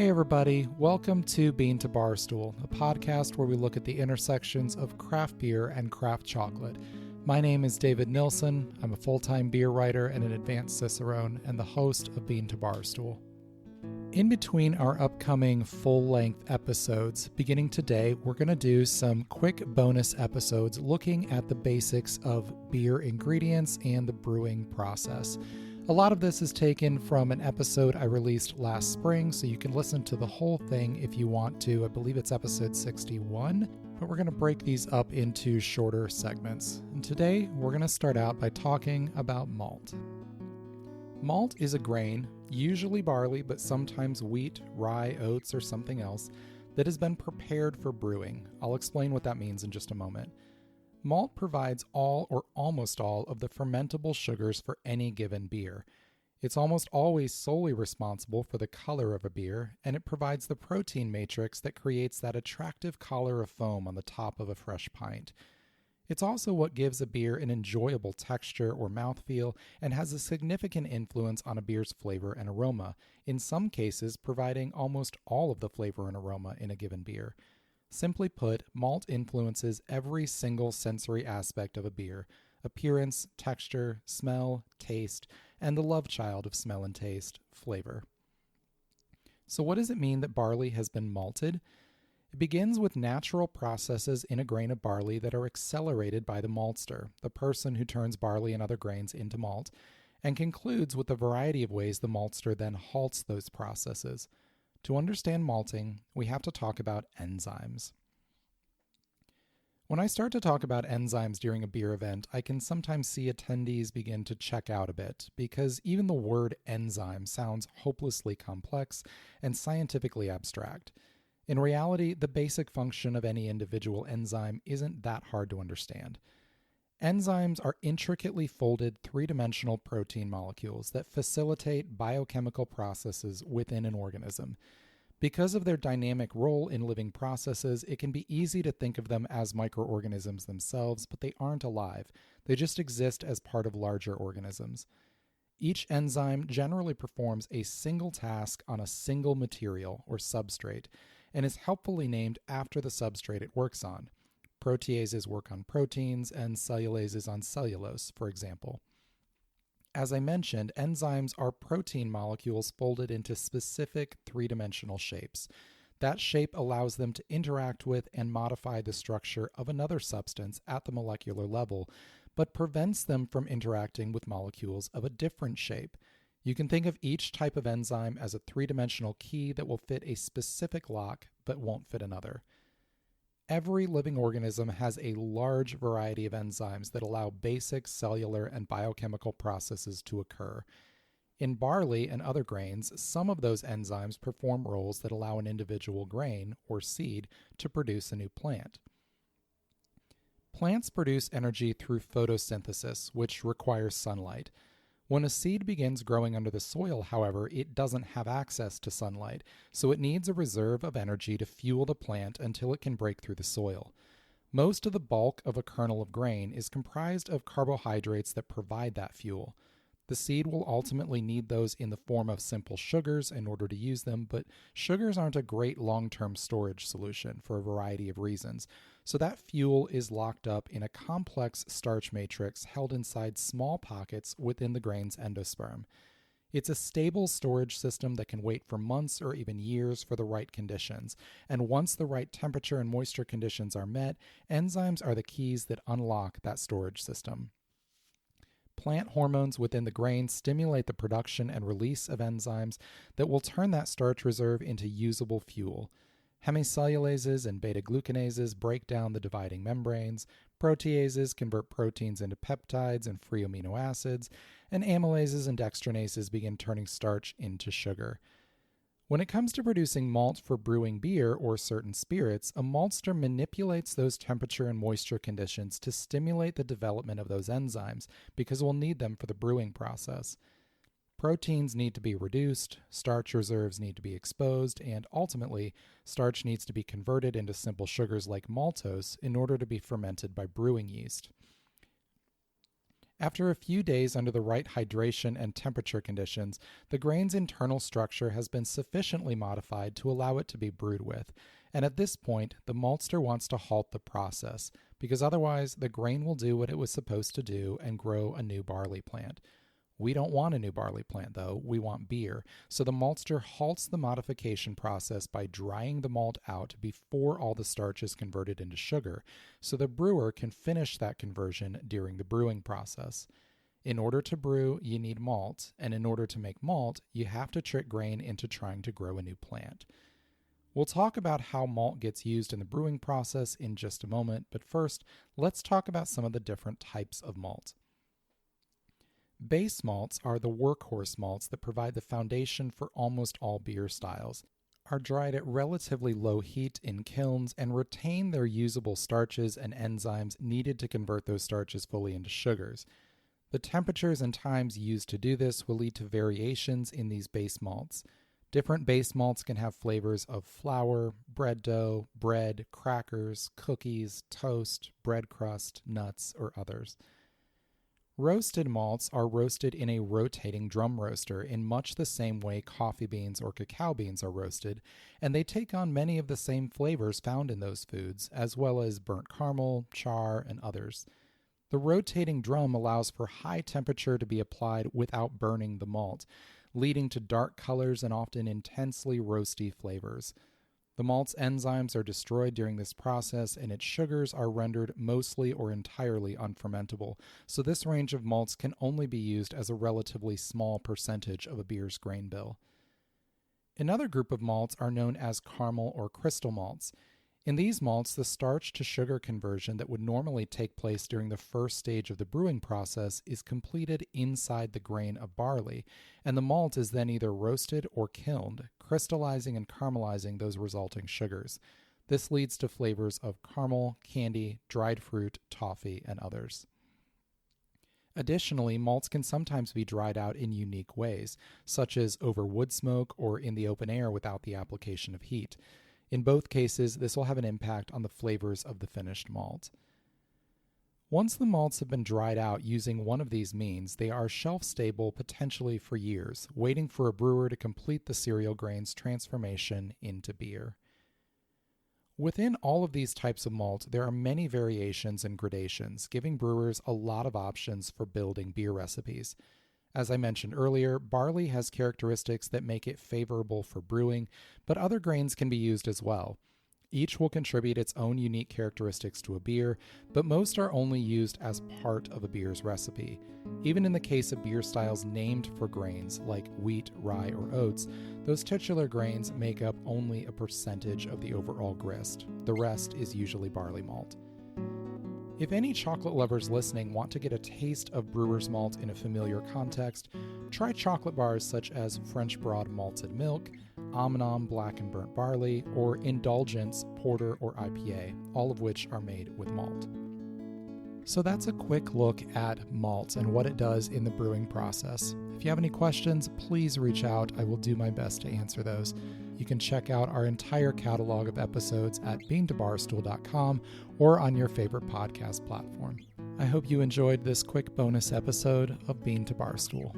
Hey everybody, welcome to Bean to Barstool, a podcast where we look at the intersections of craft beer and craft chocolate. My name is David Nilsson. I'm a full-time beer writer and an advanced cicerone, and the host of Bean to Barstool. In between our upcoming full-length episodes, beginning today, we're going to do some quick bonus episodes looking at the basics of beer ingredients and the brewing process. A lot of this is taken from an episode I released last spring, so you can listen to the whole thing if you want to. I believe it's episode 61, but we're going to break these up into shorter segments. And today, we're going to start out by talking about malt. Malt is a grain, usually barley, but sometimes wheat, rye, oats, or something else, that has been prepared for brewing. I'll explain what that means in just a moment. Malt provides all or almost all of the fermentable sugars for any given beer. It's almost always solely responsible for the color of a beer, and it provides the protein matrix that creates that attractive collar of foam on the top of a fresh pint. It's also what gives a beer an enjoyable texture or mouthfeel and has a significant influence on a beer's flavor and aroma, in some cases providing almost all of the flavor and aroma in a given beer. Simply put, malt influences every single sensory aspect of a beer: appearance, texture, smell, taste, and the love child of smell and taste, flavor. So what does it mean that barley has been malted? It begins with natural processes in a grain of barley that are accelerated by the maltster, the person who turns barley and other grains into malt, and concludes with a variety of ways the maltster then halts those processes. To understand malting, we have to talk about enzymes. When I start to talk about enzymes during a beer event, I can sometimes see attendees begin to check out a bit, because even the word enzyme sounds hopelessly complex and scientifically abstract. In reality, the basic function of any individual enzyme isn't that hard to understand. Enzymes are intricately folded three-dimensional protein molecules that facilitate biochemical processes within an organism. Because of their dynamic role in living processes, it can be easy to think of them as microorganisms themselves, but they aren't alive. They just exist as part of larger organisms. Each enzyme generally performs a single task on a single material or substrate, and is helpfully named after the substrate it works on. Proteases work on proteins, and cellulases on cellulose, for example. As I mentioned, enzymes are protein molecules folded into specific three-dimensional shapes. That shape allows them to interact with and modify the structure of another substance at the molecular level, but prevents them from interacting with molecules of a different shape. You can think of each type of enzyme as a three-dimensional key that will fit a specific lock, but won't fit another. Every living organism has a large variety of enzymes that allow basic cellular and biochemical processes to occur. In barley and other grains, some of those enzymes perform roles that allow an individual grain, or seed, to produce a new plant. Plants produce energy through photosynthesis, which requires sunlight. When a seed begins growing under the soil, however, it doesn't have access to sunlight, so it needs a reserve of energy to fuel the plant until it can break through the soil. Most of the bulk of a kernel of grain is comprised of carbohydrates that provide that fuel. The seed will ultimately need those in the form of simple sugars in order to use them, but sugars aren't a great long-term storage solution for a variety of reasons, so that fuel is locked up in a complex starch matrix held inside small pockets within the grain's endosperm. It's a stable storage system that can wait for months or even years for the right conditions, and once the right temperature and moisture conditions are met, enzymes are the keys that unlock that storage system. Plant hormones within the grain stimulate the production and release of enzymes that will turn that starch reserve into usable fuel. Hemicellulases and beta-glucanases break down the dividing membranes, proteases convert proteins into peptides and free amino acids, and amylases and dextrinases begin turning starch into sugar. When it comes to producing malt for brewing beer or certain spirits, a maltster manipulates those temperature and moisture conditions to stimulate the development of those enzymes, because we'll need them for the brewing process. Proteins need to be reduced, starch reserves need to be exposed, and ultimately, starch needs to be converted into simple sugars like maltose in order to be fermented by brewing yeast. After a few days under the right hydration and temperature conditions, the grain's internal structure has been sufficiently modified to allow it to be brewed with, and at this point, the maltster wants to halt the process, because otherwise the grain will do what it was supposed to do and grow a new barley plant. We don't want a new barley plant, though. We want beer. So the maltster halts the modification process by drying the malt out before all the starch is converted into sugar, so the brewer can finish that conversion during the brewing process. In order to brew, you need malt, and in order to make malt, you have to trick grain into trying to grow a new plant. We'll talk about how malt gets used in the brewing process in just a moment, but first, let's talk about some of the different types of malt. Base malts are the workhorse malts that provide the foundation for almost all beer styles, are dried at relatively low heat in kilns, and retain their usable starches and enzymes needed to convert those starches fully into sugars. The temperatures and times used to do this will lead to variations in these base malts. Different base malts can have flavors of flour, bread dough, bread, crackers, cookies, toast, bread crust, nuts, or others. Roasted malts are roasted in a rotating drum roaster in much the same way coffee beans or cacao beans are roasted, and they take on many of the same flavors found in those foods, as well as burnt caramel, char, and others. The rotating drum allows for high temperature to be applied without burning the malt, leading to dark colors and often intensely roasty flavors. The malt's enzymes are destroyed during this process, and its sugars are rendered mostly or entirely unfermentable, so this range of malts can only be used as a relatively small percentage of a beer's grain bill. Another group of malts are known as caramel or crystal malts. In these malts, the starch-to-sugar conversion that would normally take place during the first stage of the brewing process is completed inside the grain of barley, and the malt is then either roasted or kilned, crystallizing and caramelizing those resulting sugars. This leads to flavors of caramel, candy, dried fruit, toffee, and others. Additionally, malts can sometimes be dried out in unique ways, such as over wood smoke or in the open air without the application of heat. In both cases, this will have an impact on the flavors of the finished malt. Once the malts have been dried out using one of these means, they are shelf-stable potentially for years, waiting for a brewer to complete the cereal grain's transformation into beer. Within all of these types of malt, there are many variations and gradations, giving brewers a lot of options for building beer recipes. As I mentioned earlier, barley has characteristics that make it favorable for brewing, but other grains can be used as well. Each will contribute its own unique characteristics to a beer, but most are only used as part of a beer's recipe. Even in the case of beer styles named for grains like wheat, rye, or oats, those titular grains make up only a percentage of the overall grist. The rest is usually barley malt. If any chocolate lovers listening want to get a taste of brewer's malt in a familiar context, try chocolate bars such as French Broad Malted Milk, Om Black and Burnt Barley, or Indulgence Porter or IPA, all of which are made with malt. So that's a quick look at malt and what it does in the brewing process. If you have any questions, please reach out. I will do my best to answer those. You can check out our entire catalog of episodes at beantobarstool.com or on your favorite podcast platform. I hope you enjoyed this quick bonus episode of Bean to Barstool.